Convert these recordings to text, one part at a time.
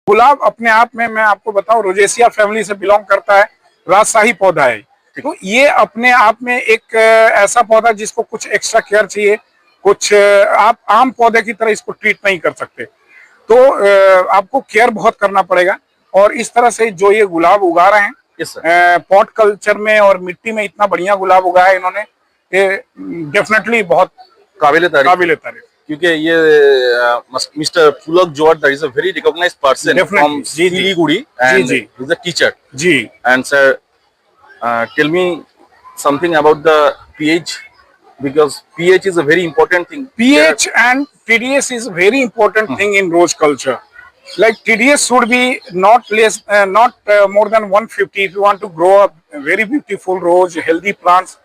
गुलाब अपने आप में मैं आपको बताऊं रोजेसिया फैमिली से बिलोंग करता है, राजशाही पौधा है। तो ये अपने आप में एक ऐसा पौधा जिसको कुछ एक्स्ट्रा केयर चाहिए, कुछ आप आम पौधे की तरह इसको ट्रीट नहीं कर सकते, तो आपको केयर बहुत करना पड़ेगा। और इस तरह से जो ये गुलाब उगा रहे हैं पॉट कल्चर में और मिट्टी में, इतना बढ़िया गुलाब उगाया है इन्होंने, ये डेफिनेटली बहुत काबिल तारीफ। क्योंकि ये mister Pulak George that is a very recognised person from Siliguri and he is a teacher ji. And sir tell me something about the pH because pH is a very important thing. pH and TDS is very important thing in rose culture. Like TDS should be not less not more than 150 if you want to grow a very beautiful rose, healthy plants.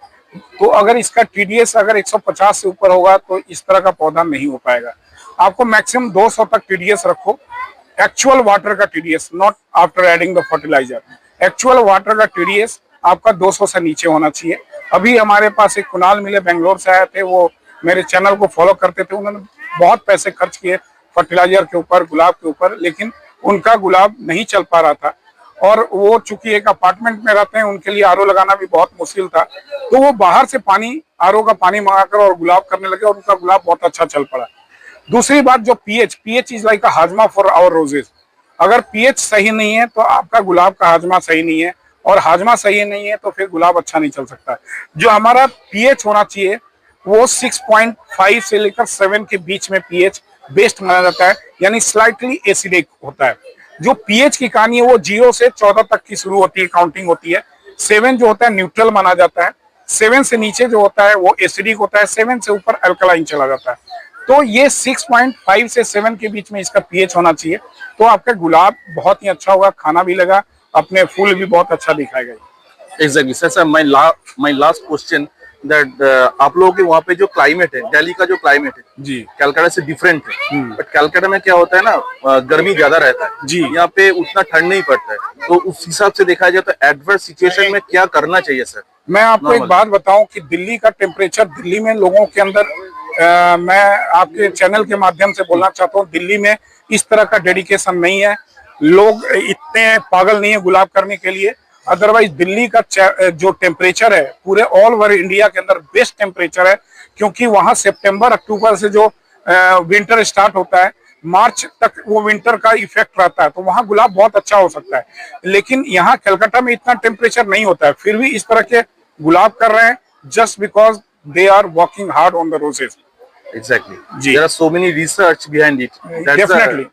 तो अगर इसका TDS अगर 150 से ऊपर होगा तो इस तरह का पौधा नहीं हो पाएगा। आपको मैक्सिमम 200 तक TDS रखो। एक्चुअल वाटर का TDS, not after adding the fertiliser, actual water का TDS आपका 200 से नीचे होना चाहिए। अभी हमारे पास एक कुणाल मिले बेंगलोर से आए थे, वो मेरे चैनल को फॉलो करते थे, उन्होंने बहुत पैसे खर्च किए फर्टिलाइजर के ऊपर, गुलाब के ऊपर, लेकिन उनका गुलाब नहीं चल पा रहा था। और वो चूंकि एक अपार्टमेंट में रहते हैं, उनके लिए आरओ लगाना भी बहुत मुश्किल था, तो वो बाहर से पानी, आरओ का पानी मंगाकर और गुलाब करने लगे और उनका गुलाब बहुत अच्छा चल पड़ा। दूसरी बात, जो पीएच इज लाइक अ हाजमा फॉर आवर रोजेस। अगर पीएच सही नहीं है तो आपका गुलाब का हाजमा सही नहीं है, और हाजमा सही नहीं है तो फिर गुलाब अच्छा नहीं चल सकता। जो हमारा पीएच होना चाहिए वो 6.5 से लेकर 7 के बीच में पीएच बेस्ट माना जाता है, यानी स्लाइटली एसिडिक होता है। जो पीएच की कहानी है वो 0 से 14 तक की शुरू होती है, काउंटिंग होती है। 7 जो होता है न्यूट्रल माना जाता है, 7 से नीचे जो होता है वो एसिडिक होता है, 7 से ऊपर अल्कलाइन चला जाता है। तो ये 6.5 से 7 के बीच में इसका पीएच होना चाहिए, तो आपका गुलाब बहुत ही अच्छा होगा, खाना भी लगा, अपने फूल भी बहुत अच्छा दिखाएगा। Exactly sir, my last question that आप लोगों के वहाँ पे जो क्लाइमेट है, दिल्ली का जो क्लाइमेट है जी, कलकत्ता से डिफरेंट है, बट कलकत्ता में क्या होता है ना, गर्मी ज्यादा रहता है जी, यहाँ पे उतना ठंड नहीं पड़ता है, तो उस हिसाब से देखा जाए तो एडवर्स सिचुएशन में क्या करना चाहिए सर? मैं आपको एक बात बताऊं कि दिल्ली का टेम्परेचर, दिल्ली में लोगों के अंदर मैं आपके चैनल के माध्यम से बोलना चाहता हूं, दिल्ली में इस तरह का डेडिकेशन नहीं है, लोग इतने पागल नहीं है गुलाब करने के लिए। अदरवाइज दिल्ली का जो टेम्परेचर है पूरे ऑल ओवर इंडिया के अंदर बेस्ट टेम्परेचर है, क्योंकि वहां सितंबर अक्टूबर से जो विंटर स्टार्ट होता है, मार्च तक वो विंटर का इफेक्ट रहता है, तो वहां गुलाब बहुत अच्छा हो सकता है। लेकिन यहाँ कलकत्ता में इतना टेम्परेचर नहीं होता है, फिर भी इस तरह के गुलाब कर रहे हैं just because they are working hard on the roses. Exactly. There are so many research behind it. That's Definitely.